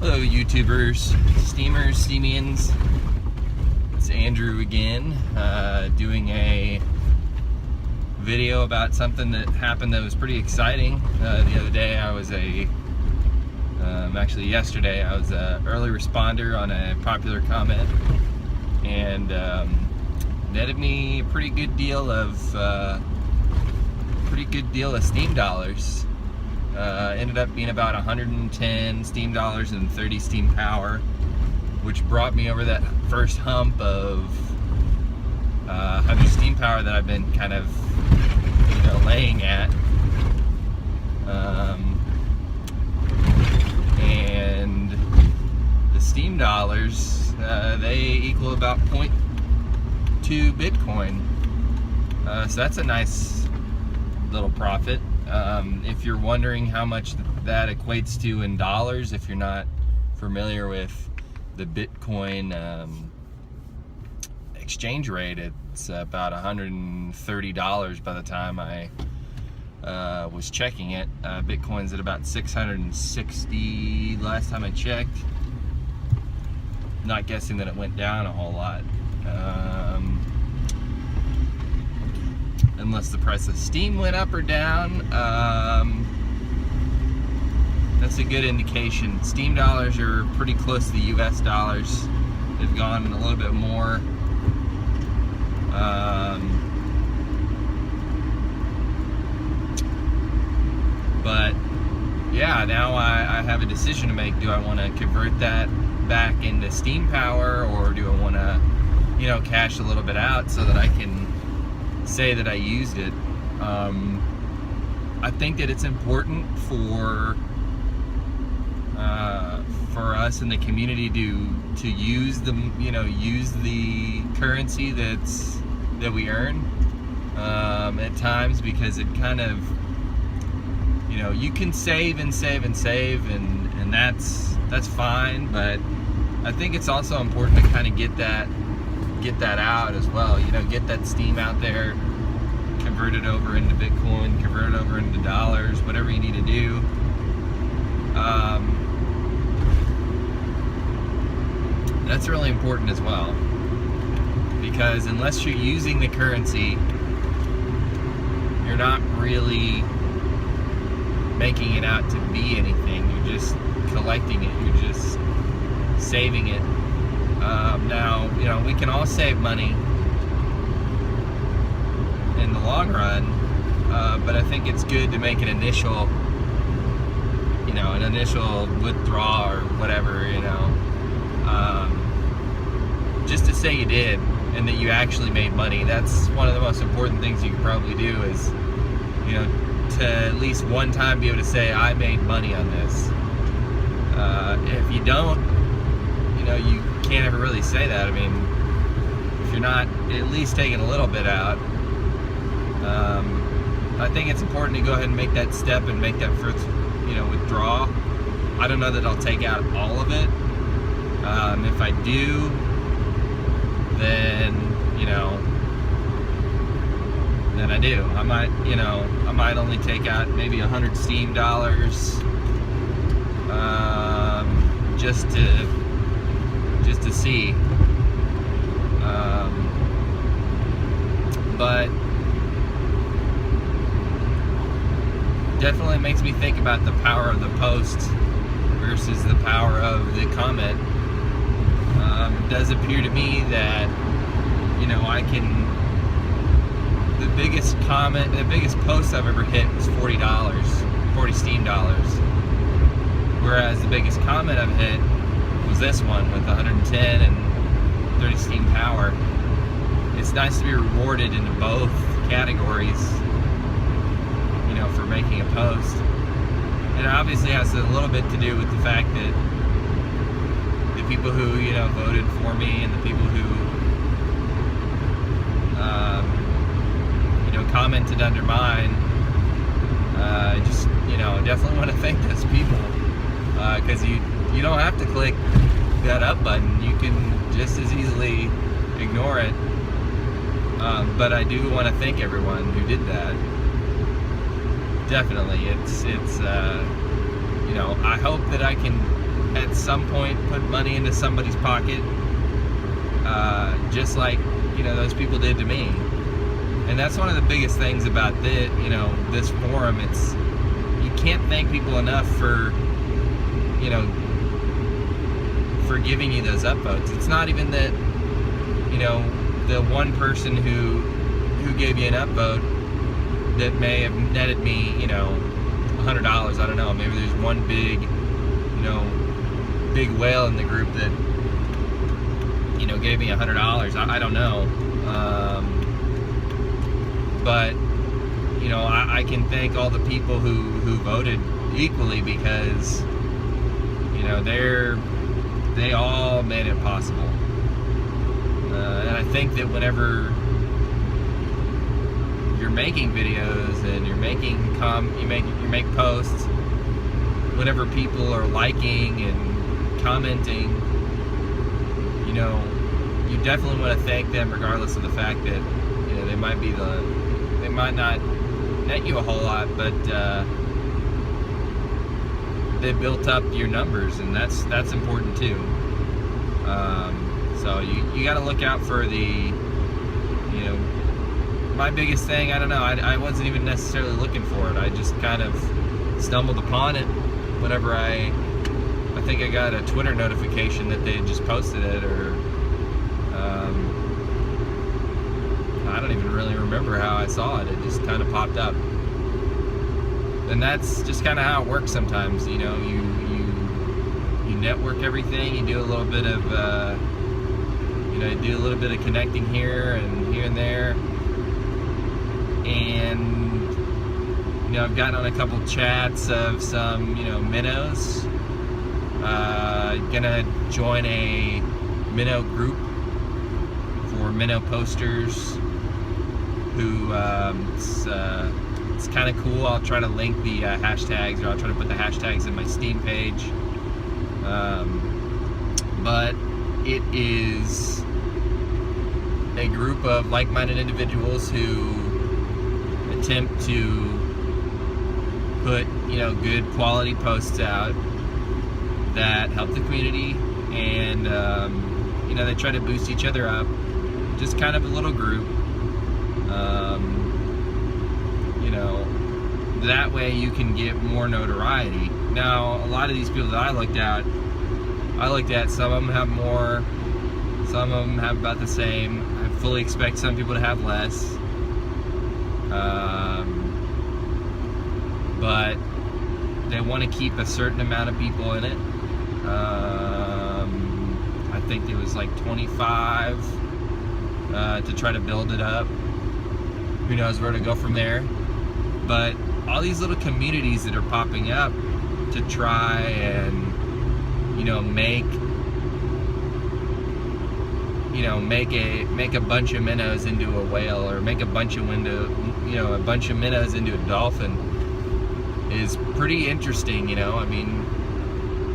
Hello YouTubers, steamers, steamians. It's Andrew again, doing a video about something that happened that was pretty exciting. The other day actually yesterday, I was an early responder on a popular comment, and netted me a pretty good deal of steam dollars. Ended up being about 110 steam dollars and 30 steam power, which brought me over that first hump of having steam power that I've been kind of, laying at. And the steam dollars, they equal about 0.2 Bitcoin. So that's a nice little profit. If you're wondering how much that equates to in dollars, if you're not familiar with the Bitcoin exchange rate, it's about $130 by the time I was checking it. Bitcoin's at about 660 last time I checked. Not guessing that it went down a whole lot. Unless the price of steam went up or down. That's a good indication. Steam dollars are pretty close to the US dollars. They've gone a little bit more. But yeah, now I have a decision to make. Do I want to convert that back into steam power, or do I want to, cash a little bit out so that I can say that I used it? I think that it's important for us in the community to use the currency that we earn at times, because it kind of, you can save and save and save, and that's fine, but I think it's also important to kind of get that out as well. Get that steam out there, convert it over into Bitcoin, convert it over into dollars, whatever you need to do. That's really important as well, because unless you're using the currency, you're not really making it out to be anything. You're just collecting it, you're just saving it. Now, we can all save money in the long run, but I think it's good to make an initial withdrawal or whatever, just to say you did and that you actually made money. That's one of the most important things you can probably do, is to at least one time be able to say, I made money on this. If you don't, you can't ever really say that. I mean, if you're not at least taking a little bit out, I think it's important to go ahead and make that step and make that first, withdrawal. I don't know that I'll take out all of it. If I do, then then I do. I might only take out maybe 100 steam dollars, just to see. But definitely makes me think about the power of the post versus the power of the comment. It does appear to me that I can. The biggest post I've ever hit was $40 steam dollars. Whereas the biggest comment I've hit was this one with 110 and 30 steam power. It's nice to be rewarded in both categories, for making a post. And it obviously has a little bit to do with the fact that the people who, voted for me, and the people who, commented under mine, definitely want to thank those people, because you don't have to click that up button. You can just as easily ignore it. But I do want to thank everyone who did that. Definitely, you know, I hope that I can at some point put money into somebody's pocket, just like, you know, those people did to me. And that's one of the biggest things about this, you know, this forum. It's, you can't thank people enough for, you know, for giving you those upvotes. It's not even that, you know, the one person who gave you an upvote that may have netted me, you know, $100. I don't know. Maybe there's one big, you know, big whale in the group that, you know, gave me $100. I don't know. But, you know, I can thank all the people who voted equally, because, you know, they all made it possible. And I think that whenever you're making videos and you're making you make posts, whenever people are liking and commenting, you know, you definitely want to thank them, regardless of the fact that, you know, they might not net you a whole lot, but they built up your numbers, and that's important too. So you got to look out for the, you know, my biggest thing, I don't know, I wasn't even necessarily looking for it. I just kind of stumbled upon it whenever I think I got a Twitter notification that they had just posted it, or I don't even really remember how I saw it. It just kind of popped up. And that's just kind of how it works sometimes. You know, you network everything. You do a little bit of, you know, you do a little bit of connecting here and there. And, you know, I've gotten on a couple chats of some, you know, minnows. Gonna join a minnow group for minnow posters who, it's kind of cool. I'll try to link the hashtags, or I'll try to put the hashtags in my Steam page. But it is a group of like-minded individuals who attempt to put, you know, good quality posts out that help the community, and you know, they try to boost each other up. Just kind of a little group. You know, that way you can get more notoriety. Now, a lot of these people that I looked at, some of them have more, some of them have about the same. I fully expect some people to have less. But they want to keep a certain amount of people in it. I think it was like 25 to try to build it up. Who knows where to go from there. But all these little communities that are popping up to try and, you know, make a bunch of minnows into a whale, or make a bunch of minnows into a dolphin, is pretty interesting. You know, I mean,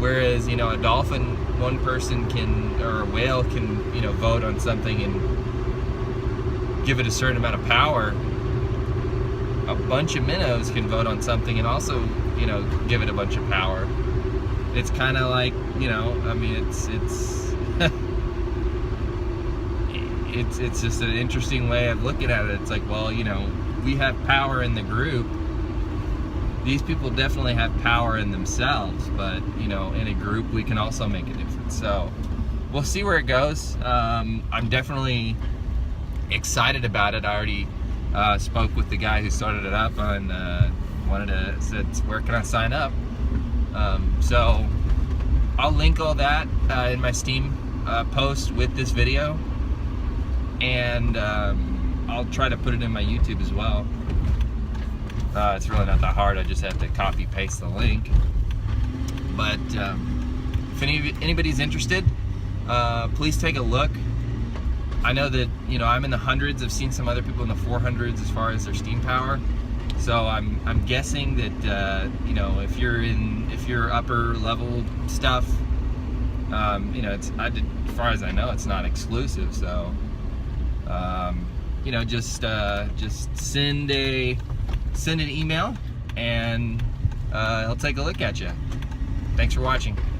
whereas, you know, a dolphin, one person can, or a whale can, you know, vote on something and give it a certain amount of power. A bunch of minnows can vote on something and also, you know, give it a bunch of power. It's kind of like, you know, I mean, it's it's just an interesting way of looking at it. It's like, well, you know, we have power in the group. These people definitely have power in themselves, but, you know, in a group we can also make a difference. So we'll see where it goes. I'm definitely excited about it. I already spoke with the guy who started it up, and said, where can I sign up? So I'll link all that in my Steam post with this video, and I'll try to put it in my YouTube as well. It's really not that hard. I just have to copy paste the link. But if anybody's interested, please take a look. I know that, you know, I'm in the hundreds. I've seen some other people in the 400s as far as their Steam power. So I'm guessing that you know, if you're upper level stuff, you know, as far as I know, it's not exclusive. So you know, just send an email, and I'll take a look at you. Thanks for watching.